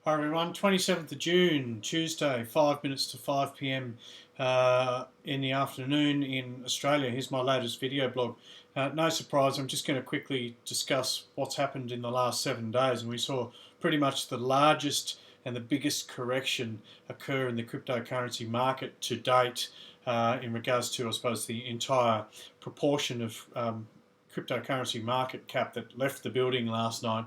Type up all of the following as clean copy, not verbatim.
Hi everyone, 27th of June, Tuesday, 5 minutes to 5 p.m. In the afternoon in Australia. Here's my latest video blog. No surprise, I'm just going to quickly discuss what's happened in the last 7 days. And we saw pretty much the largest and the biggest correction occur in the cryptocurrency market to date in regards to, I suppose, the entire proportion of cryptocurrency market cap that left the building last night.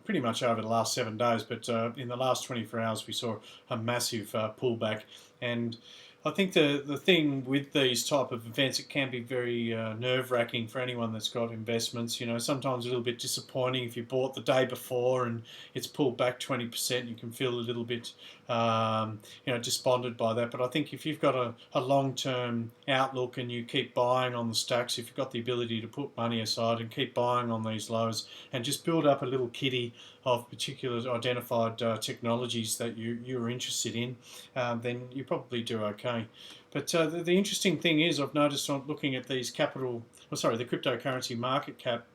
Pretty much over the last 7 days, but in the last 24 hours we saw a massive pullback. And I think the thing with these type of events, it can be very nerve-wracking for anyone that's got investments. You know, sometimes a little bit disappointing if you bought the day before and it's pulled back 20%. You can feel a little bit, despondent by that. But I think if you've got a long-term outlook and you keep buying on the stacks, if you've got the ability to put money aside and keep buying on these lows and just build up a little kitty of particular identified technologies that you're interested in, then you probably do okay. But the interesting thing is, I've noticed on looking at these the cryptocurrency market cap,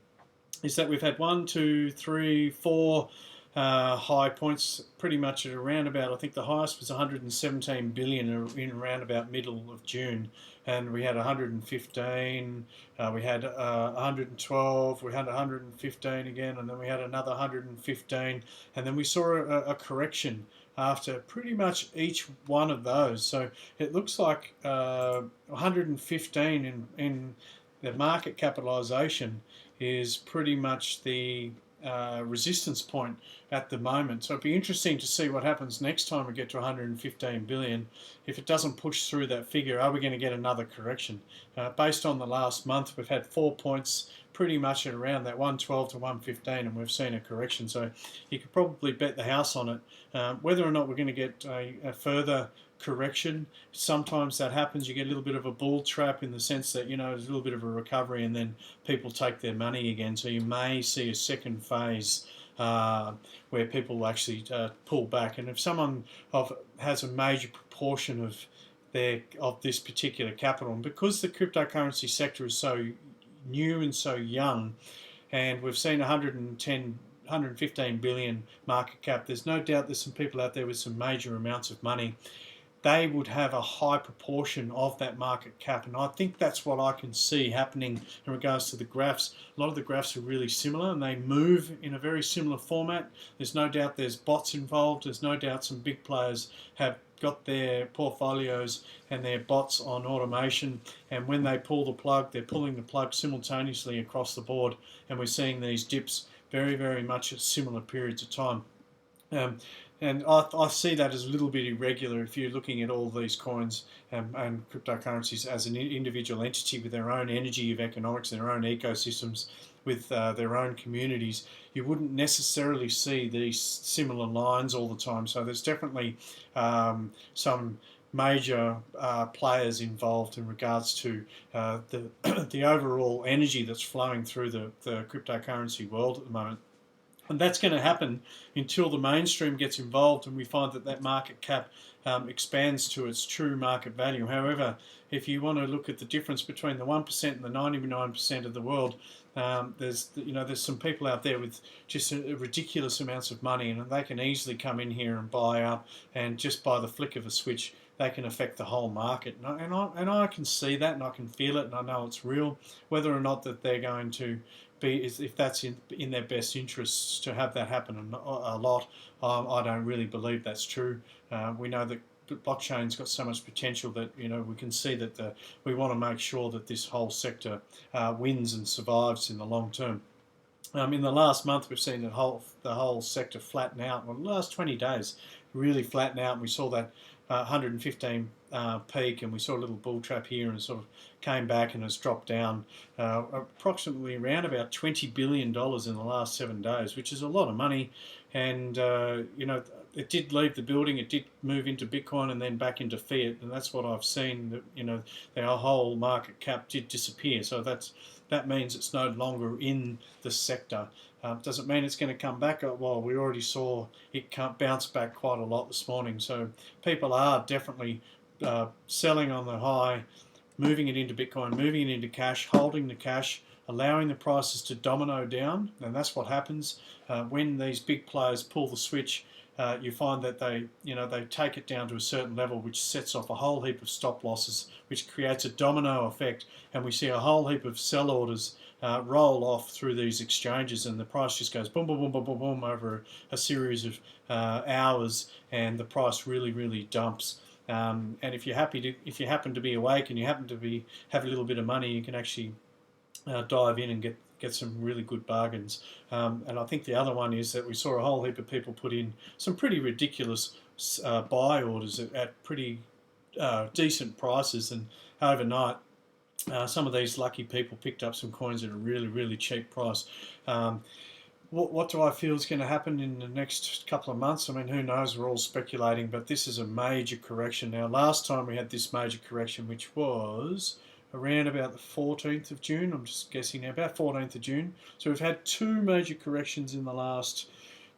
is that we've had one, two, three, four high points pretty much at around about, I think the highest was 117 billion in around about middle of June, and we had 115, we had 112, we had 115 again, and then we had another 115, and then we saw a correction after pretty much each one of those. So it looks like 115 in the market capitalisation is pretty much the resistance point at the moment. So it'd be interesting to see what happens next time we get to 115 billion. If it doesn't push through that figure, are we going to get another correction? Based on the last month, we've had 4 points pretty much at around that 112 to 115, and we've seen a correction. So you could probably bet the house on it. Whether or not we're going to get a further correction, sometimes that happens. You get a little bit of a bull trap in the sense that, there's a little bit of a recovery and then people take their money again. So you may see a second phase where people actually pull back. And if someone has a major proportion of this particular capital, and because the cryptocurrency sector is so new and so young, and we've seen 115 billion market cap, there's no doubt there's some people out there with some major amounts of money. They would have a high proportion of that market cap, and I think that's what I can see happening in regards to the graphs. A lot of the graphs are really similar and they move in a very similar format. There's no doubt there's bots involved. There's no doubt some big players have got their portfolios and their bots on automation, and when they pull the plug, they're pulling the plug simultaneously across the board, and we're seeing these dips very, very much at similar periods of time. And I see that as a little bit irregular if you're looking at all these coins and cryptocurrencies as an individual entity with their own energy of economics, their own ecosystems, with their own communities. You wouldn't necessarily see these similar lines all the time. So there's definitely some major players involved in regards to the overall energy that's flowing through the cryptocurrency world at the moment. And that's going to happen until the mainstream gets involved and we find that market cap expands to its true market value. However, if you want to look at the difference between the 1% and the 99% of the world, there's some people out there with just ridiculous amounts of money, and they can easily come in here and buy up, and just by the flick of a switch, they can affect the whole market. And I can see that, and I can feel it, and I know it's real. Whether or not that they're going to if that's in their best interests to have that happen a lot, I don't really believe that's true. We know that blockchain's got so much potential that we can see that we want to make sure that this whole sector wins and survives in the long term. In the last month, we've seen the whole sector flatten out. Well, the last 20 days really flatten out, and we saw that 115 peak, and we saw a little bull trap here and sort of came back and has dropped down approximately around about $20 billion in the last 7 days, which is a lot of money. And it did leave the building, it did move into Bitcoin and then back into fiat, and that's what I've seen. Their whole market cap did disappear, so that means it's no longer in the sector. Doesn't mean it's going to come back. Well, we already saw it bounce back quite a lot this morning. So people are definitely selling on the high, moving it into Bitcoin, moving it into cash, holding the cash, allowing the prices to domino down. And that's what happens when these big players pull the switch. you find that they take it down to a certain level, which sets off a whole heap of stop losses, which creates a domino effect, and we see a whole heap of sell orders roll off through these exchanges, and the price just goes boom, boom, boom, boom, boom, boom over a series of hours, and the price really, really dumps. And if you happen to be awake and you happen to have a little bit of money, you can actually dive in and get some really good bargains. And I think the other one is that we saw a whole heap of people put in some pretty ridiculous buy orders at pretty decent prices, and overnight some of these lucky people picked up some coins at a really, really cheap price. What do I feel is going to happen in the next couple of months? I mean, who knows? We're all speculating, but this is a major correction. Now, last time we had this major correction, which was around about the 14th of June, I'm just guessing now, about 14th of June. So we've had two major corrections in the last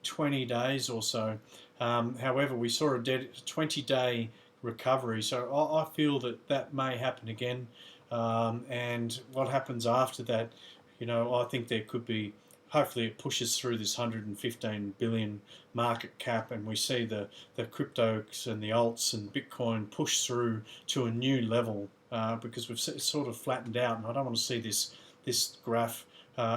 20 days or so. However, we saw a 20-day recovery, so I feel that may happen again. And what happens after that, I think there could be, hopefully it pushes through this 115 billion market cap, and we see the cryptos and the alts and Bitcoin push through to a new level, because we've sort of flattened out, and I don't want to see this graph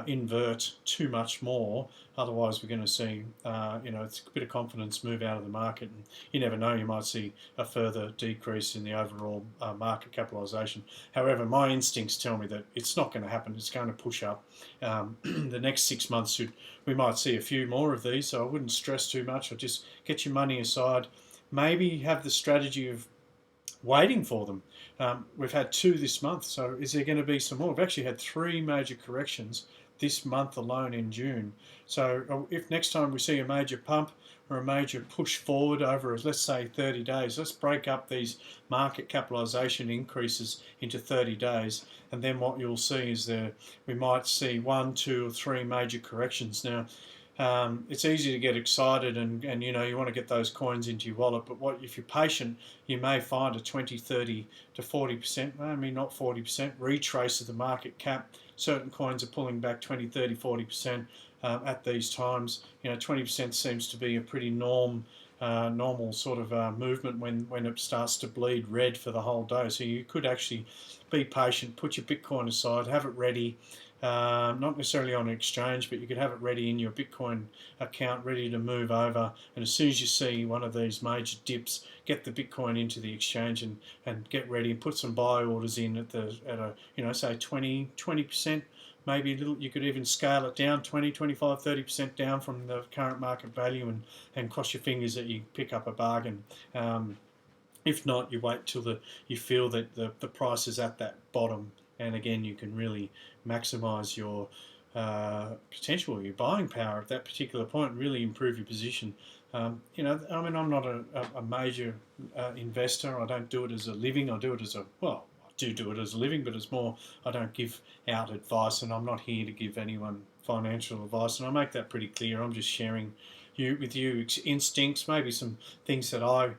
invert too much more. Otherwise, we're going to see, it's a bit of confidence move out of the market, and you never know, you might see a further decrease in the overall market capitalisation. However, my instincts tell me that it's not going to happen. It's going to push up. The next 6 months, we might see a few more of these, so I wouldn't stress too much. I'll just get your money aside. Maybe have the strategy of waiting for them. We've had two this month, so is there going to be some more? We've actually had three major corrections this month alone in June. So if next time we see a major pump or a major push forward over, let's say, 30 days, let's break up these market capitalisation increases into 30 days, and then what you'll see is we might see 1, 2 or 3 major corrections. Now, it's easy to get excited and you want to get those coins into your wallet, but if you're patient, you may find a 20, 30 to 40%, maybe not 40%, retrace of the market cap. Certain coins are pulling back 20, 30, 40% at these times. 20% seems to be a pretty normal sort of movement when it starts to bleed red for the whole day. So you could actually be patient, put your Bitcoin aside, have it ready. Not necessarily on an exchange, but you could have it ready in your Bitcoin account, ready to move over. And as soon as you see one of these major dips, get the Bitcoin into the exchange and get ready and put some buy orders in at a say 20%, maybe a little. You could even scale it down 20, 25, 30% down from the current market value, and cross your fingers that you pick up a bargain. If not, you wait till you feel that the price is at that bottom, and again you can really maximise your potential, your buying power at that particular point, and really improve your position. I'm not a major investor. I don't do it as a living. I do it as I do it as a living, but it's more, I don't give out advice, and I'm not here to give anyone financial advice, and I make that pretty clear. I'm just sharing with you instincts, maybe some things that I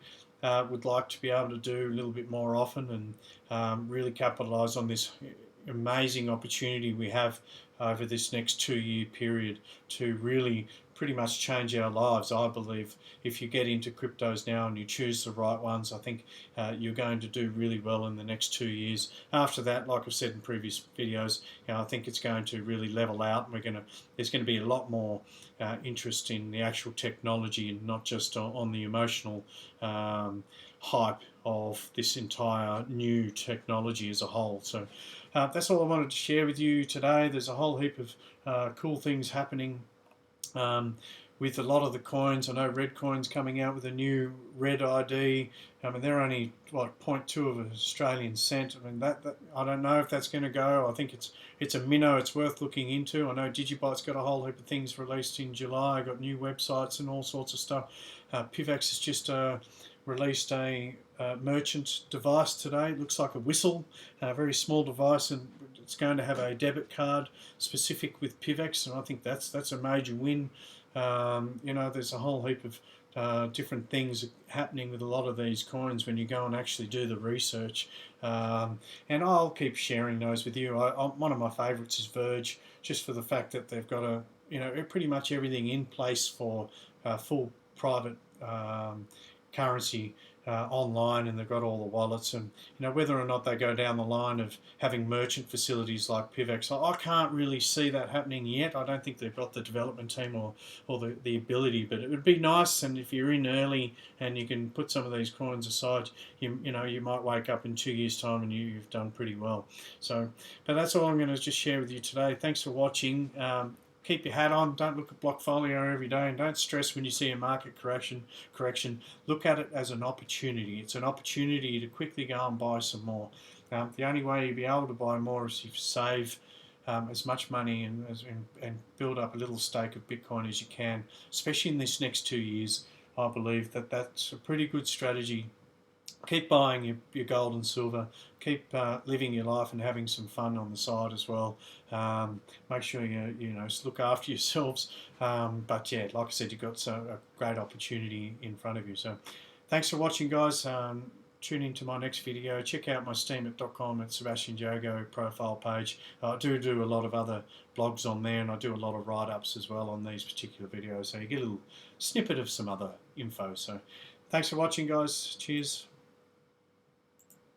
would like to be able to do a little bit more often, and really capitalise on this amazing opportunity we have over this next 2-year period to really pretty much change our lives. I believe if you get into cryptos now and you choose the right ones, I think you're going to do really well in the next 2 years. After that, like I've said in previous videos, I think it's going to really level out, and there's going to be a lot more interest in the actual technology, and not just on the emotional hype of this entire new technology as a whole. So that's all I wanted to share with you today. There's a whole heap of cool things happening with a lot of the coins. I know Redcoin's coming out with a new Red ID. I mean, they're only 0.2 of an Australian cent. I mean, that I don't know if that's going to go. I think it's a minnow. It's worth looking into. I know Digibyte's got a whole heap of things released in July. Got new websites and all sorts of stuff. PIVX has just released a merchant device today. It looks like a whistle, a very small device, and it's going to have a debit card specific with PIVX, and I think that's a major win. There's a whole heap of different things happening with a lot of these coins when you go and actually do the research. And I'll keep sharing those with you. One of my favourites is Verge, just for the fact that they've got pretty much everything in place for full private currency online, and they've got all the wallets. And whether or not they go down the line of having merchant facilities like PIVX, I can't really see that happening yet. I don't think they've got the development team or the ability, but it would be nice. And if you're in early and you can put some of these coins aside, you might wake up in 2 years' time and you've done pretty well. So, but that's all I'm going to just share with you today. Thanks for watching. Keep your hat on. Don't look at Blockfolio every day, and don't stress when you see a market correction. Look at it as an opportunity. It's an opportunity to quickly go and buy some more. The only way you'll be able to buy more is if you save as much money and build up a little stake of Bitcoin as you can, especially in this next 2 years. I believe that that's a pretty good strategy. Keep buying your gold and silver. Keep living your life and having some fun on the side as well. Make sure you look after yourselves. But yeah, like I said, you've got a great opportunity in front of you. So thanks for watching, guys. Tune into my next video. Check out my steemit.com at Sebastian Jago profile page. I do a lot of other blogs on there, and I do a lot of write-ups as well on these particular videos. So you get a little snippet of some other info. So thanks for watching, guys. Cheers.